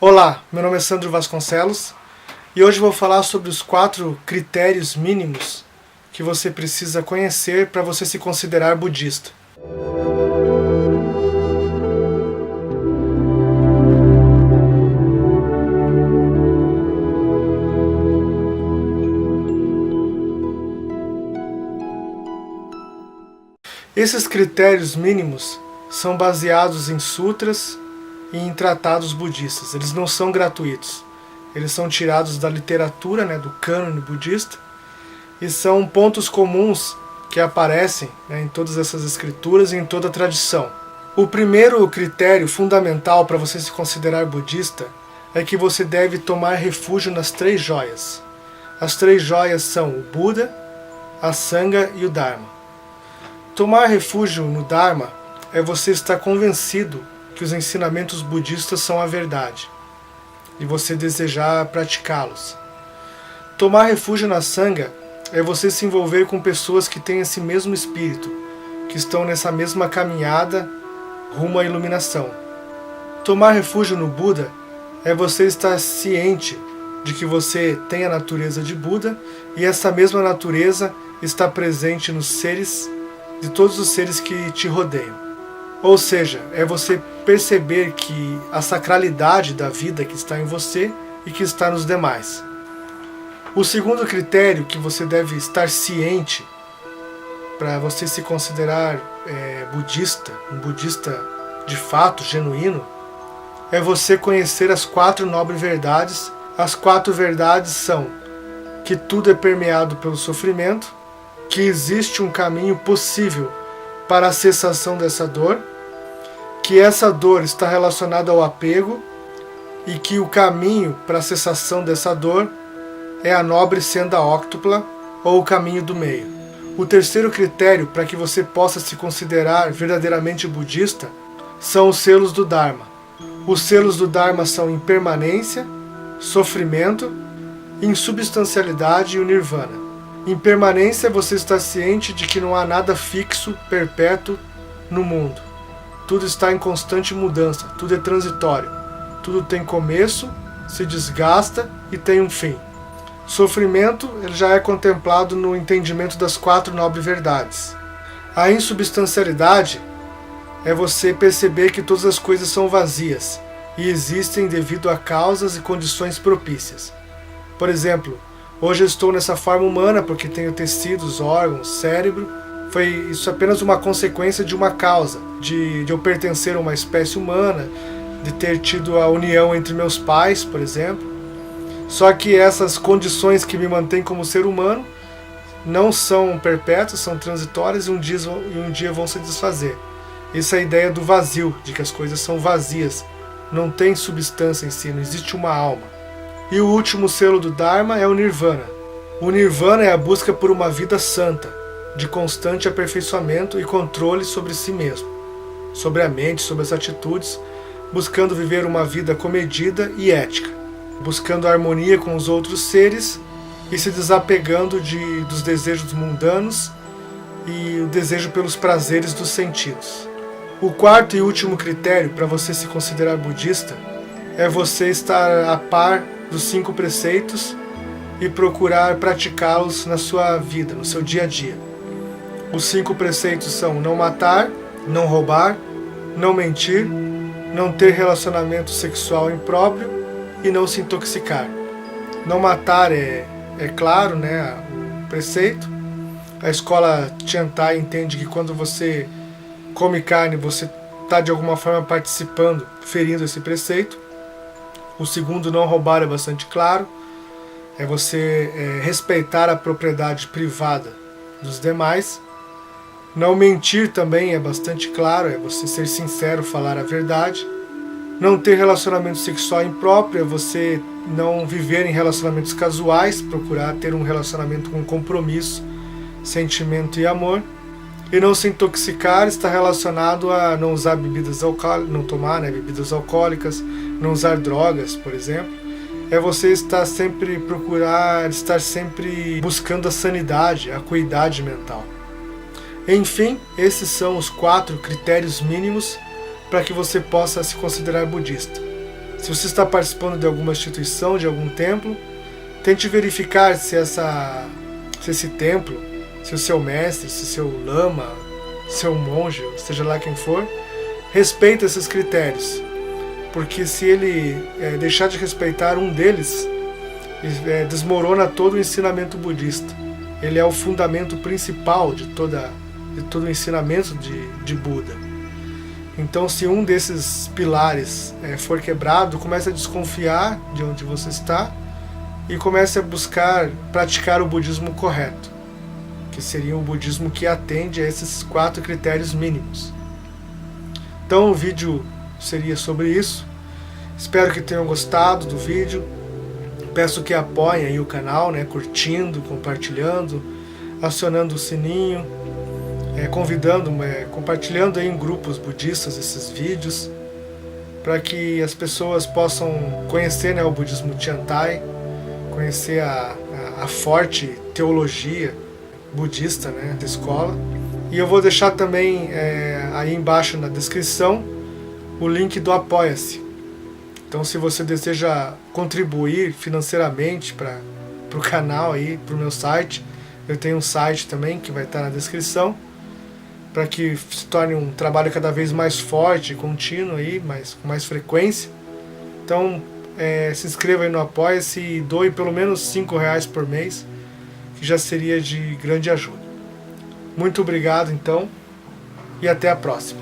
Olá, meu nome é Sandro Vasconcelos e hoje vou falar sobre os 4 critérios mínimos que você precisa conhecer para você se considerar budista. Esses critérios mínimos são baseados em sutras e em tratados budistas. Eles não são gratuitos. Eles são tirados da literatura, do cânone budista, e são pontos comuns que aparecem em todas essas escrituras e em toda a tradição. O primeiro critério fundamental para você se considerar budista é que você deve tomar refúgio nas 3 joias. As 3 joias são o Buda, a Sangha e o Dharma. Tomar refúgio no Dharma é você estar convencido que os ensinamentos budistas são a verdade e você desejar praticá-los. Tomar refúgio na Sangha é você se envolver com pessoas que têm esse mesmo espírito, que estão nessa mesma caminhada rumo à iluminação. Tomar refúgio no Buda é você estar ciente de que você tem a natureza de Buda e essa mesma natureza está presente nos seres, de todos os seres que te rodeiam. Ou seja, é você perceber que a sacralidade da vida que está em você e que está nos demais. O segundo critério que você deve estar ciente para você se considerar budista, um budista de fato, genuíno, é você conhecer as 4 nobres verdades. As 4 verdades são que tudo é permeado pelo sofrimento, que existe um caminho possível para a cessação dessa dor, que essa dor está relacionada ao apego e que o caminho para a cessação dessa dor é a nobre senda óctupla ou o caminho do meio. O terceiro critério para que você possa se considerar verdadeiramente budista são os selos do Dharma. Os selos do Dharma são impermanência, sofrimento, insubstancialidade e o Nirvana. Impermanência é você estar ciente de que não há nada fixo, perpétuo no mundo. Tudo está em constante mudança, tudo é transitório. Tudo tem começo, se desgasta e tem um fim. Sofrimento ele já é contemplado no entendimento das 4 nobres verdades. A insubstancialidade é você perceber que todas as coisas são vazias e existem devido a causas e condições propícias. Por exemplo, hoje eu estou nessa forma humana porque tenho tecidos, órgãos, cérebro. Foi isso apenas uma consequência de uma causa, de eu pertencer a uma espécie humana, de ter tido a união entre meus pais, por exemplo. Só que essas condições que me mantêm como ser humano não são perpétuas, são transitórias e um dia vão se desfazer. Essa é a ideia do vazio, de que as coisas são vazias, não tem substância em si, não existe uma alma. E o último selo do Dharma é o Nirvana. O Nirvana é a busca por uma vida santa, de constante aperfeiçoamento e controle sobre si mesmo, sobre a mente, sobre as atitudes, buscando viver uma vida comedida e ética, buscando a harmonia com os outros seres e se desapegando dos desejos mundanos e o desejo pelos prazeres dos sentidos. O quarto e último critério para você se considerar budista é você estar a par dos 5 preceitos e procurar praticá-los na sua vida, no seu dia a dia. Os 5 preceitos são não matar, não roubar, não mentir, não ter relacionamento sexual impróprio e não se intoxicar. Não matar é claro, o preceito. A escola Tiantai entende que quando você come carne, você está de alguma forma participando, ferindo esse preceito. O segundo, não roubar, é bastante claro. É você respeitar a propriedade privada dos demais. Não mentir também é bastante claro, é você ser sincero, falar a verdade. Não ter relacionamento sexual impróprio é você não viver em relacionamentos casuais, procurar ter um relacionamento com compromisso, sentimento e amor. E não se intoxicar está relacionado a não usar bebidas alcoólicas, não tomar bebidas alcoólicas, não usar drogas, por exemplo. É você estar sempre buscando a sanidade, a acuidade mental. Enfim, esses são os 4 critérios mínimos para que você possa se considerar budista. Se você está participando de alguma instituição, de algum templo, tente verificar se esse templo, se o seu mestre, se o seu lama, seu monge, seja lá quem for, respeita esses critérios. Porque se ele deixar de respeitar um deles, desmorona todo o ensinamento budista. Ele é o fundamento principal de todo o ensinamento de Buda. Então, se um desses pilares for quebrado, comece a desconfiar de onde você está e comece a buscar praticar o budismo correto, que seria o budismo que atende a esses 4 critérios mínimos. Então, o vídeo seria sobre isso. Espero que tenham gostado do vídeo. Peço que apoiem aí o canal, né, curtindo, compartilhando, acionando o sininho, convidando, compartilhando aí em grupos budistas esses vídeos, para que as pessoas possam conhecer, né, o budismo Tiantai, conhecer a forte teologia budista, né, da escola. E eu vou deixar também aí embaixo na descrição o link do Apoia-se. Então, se você deseja contribuir financeiramente para o canal, para o meu site, eu tenho um site também que vai estar na descrição, para que se torne um trabalho cada vez mais forte, contínuo, com mais frequência. Então, se inscreva aí no Apoia-se e doe pelo menos R$5 por mês, que já seria de grande ajuda. Muito obrigado, então, e até a próxima.